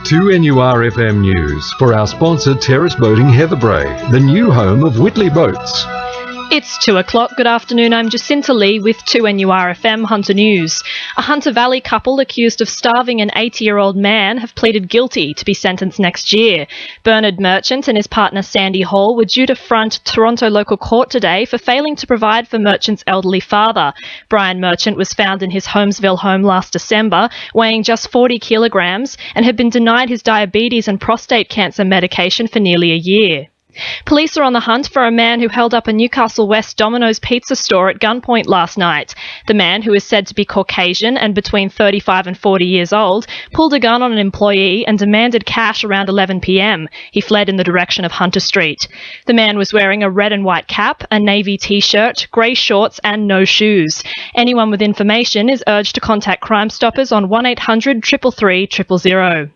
2NURFM News for our sponsor Terrace Boating Heatherbrae, the new home of Whitley Boats. It's 2 o'clock. Good afternoon. I'm Jacinta with 2NURFM Hunter News. A Hunter Valley couple accused of starving an 80-year-old man have pleaded guilty to be sentenced next year. Bernard Merchant and his partner Sandy Hall were due to front Toronto local court today for failing to provide for Merchant's elderly father. Brian Merchant was found in his Holmesville home last December, weighing just 40 kilograms, and had been denied his diabetes and prostate cancer medication for nearly a year. Police are on the hunt for a man who held up a Newcastle West Domino's pizza store at gunpoint last night. The man, who is said to be Caucasian and between 35 and 40 years old, pulled a gun on an employee and demanded cash around 11 p.m. He fled in the direction of Hunter Street. The man was wearing a red and white cap, a navy t-shirt, grey shorts and no shoes. Anyone with information is urged to contact Crime Stoppers on 1800 333 000.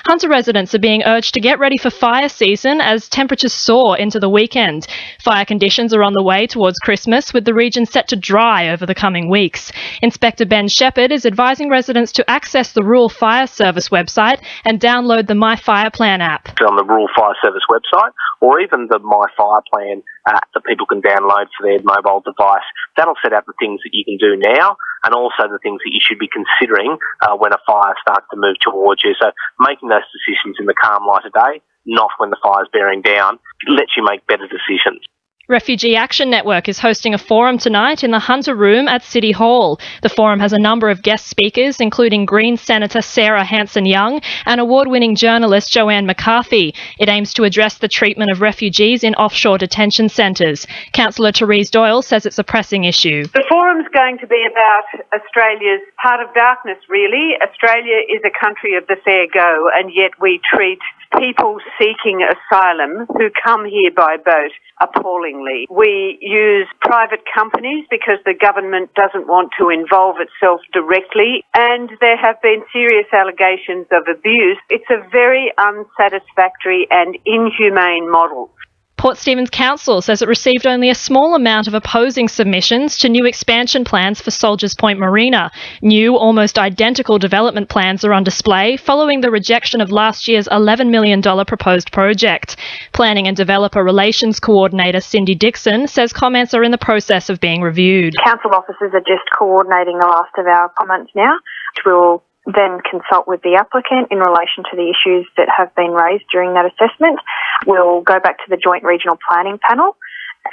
Hunter residents are being urged to get ready for fire season as temperatures soar into the weekend. Fire conditions are on the way towards Christmas, with the region set to dry over the coming weeks. Inspector Ben Shepherd is advising residents to access the Rural Fire Service website and download the My Fire Plan app. On the Rural Fire Service website, or even the My Fire Plan app that people can download for their mobile device. That'll set out the things that you can do now and also the things that you should be considering when a fire starts to move towards you. So making those decisions in the calm light of day, not when the fire's bearing down, lets you make better decisions. Refugee Action Network is hosting a forum tonight in the Hunter Room at City Hall. The forum has a number of guest speakers, including Greens Senator Sarah Hanson-Young and award-winning journalist Joanne McCarthy. It aims to address the treatment of refugees in offshore detention centres. Councillor Therese Doyle says it's a pressing issue. The forum's going to be about Australia's heart of darkness, really. Australia is a country of the fair go, and yet we treat people seeking asylum who come here by boat appallingly. We use private companies because the government doesn't want to involve itself directly, and there have been serious allegations of abuse. It's a very unsatisfactory and inhumane model. Port Stephens Council says it received only a small amount of opposing submissions to new expansion plans for Soldiers Point Marina. New, almost identical development plans are on display following the rejection of last year's $11 million proposed project. Planning and Developer Relations Coordinator Cindy Dixon says comments are in the process of being reviewed. Council officers are just coordinating the last of our comments now, which will then consult with the applicant in relation to the issues that have been raised during that assessment. We'll go back to the Joint Regional Planning Panel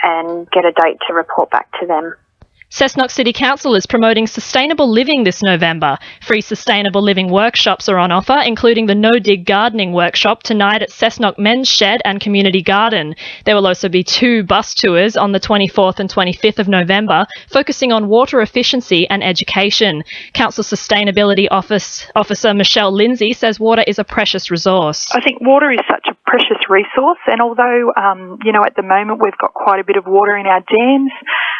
and get a date to report back to them. Cessnock City Council is promoting sustainable living this November. Free sustainable living workshops are on offer, including the No Dig Gardening workshop tonight at Cessnock Men's Shed and Community Garden. There will also be 2 bus tours on the 24th and 25th of November, focusing on water efficiency and education. Council Sustainability Officer Michelle Lindsay says water is a precious resource. I think water is such a precious resource, and although, at the moment we've got quite a bit of water in our dams,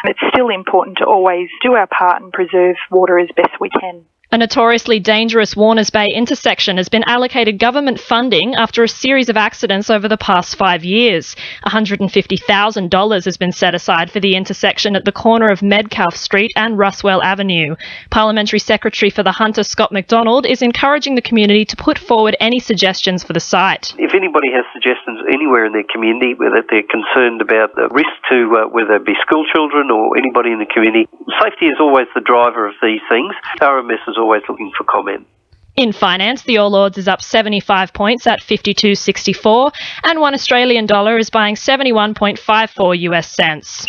it's still important to always do our part and preserve water as best we can. A notoriously dangerous Warners Bay intersection has been allocated government funding after a series of accidents over the past 5 years. $150,000 has been set aside for the intersection at the corner of Medcalf Street and Ruswell Avenue. Parliamentary Secretary for the Hunter, Scott McDonald, is encouraging the community to put forward any suggestions for the site. If anybody has suggestions anywhere in their community, whether they're concerned about the risk to whether it be school children or anybody in the community, safety is always the driver of these things. RMS is always looking for comment. In finance, the All Ords is up 75 points at 52.64, and $1 Australian is buying 71.54 US cents.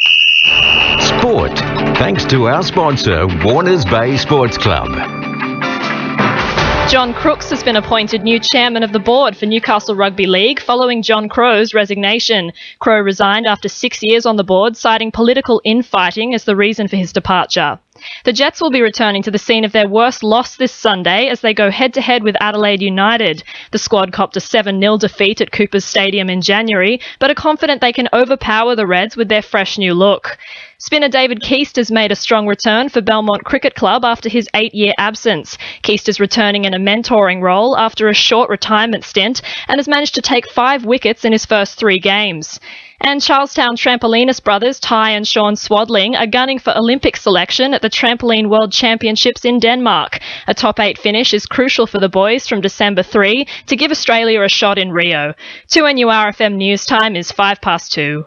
Sport, thanks to our sponsor, Warners Bay Sports Club. John Crooks has been appointed new chairman of the board for Newcastle Rugby League following John Crow's resignation. Crow resigned after 6 years on the board, citing political infighting as the reason for his departure. The Jets will be returning to the scene of their worst loss this Sunday as they go head-to-head with Adelaide United. The squad copped a 7-0 defeat at Coopers Stadium in January, but are confident they can overpower the Reds with their fresh new look. Spinner David Keast has made a strong return for Belmont Cricket Club after his 8-year absence. Keast is returning in a mentoring role after a short retirement stint and has managed to take 5 wickets in his first 3 games. And Charlestown trampolinist brothers Ty and Sean Swadling are gunning for Olympic selection at the Trampoline World Championships in Denmark. A top 8 finish is crucial for the boys from December 3 to give Australia a shot in Rio. 2NURFM news time is 2:05.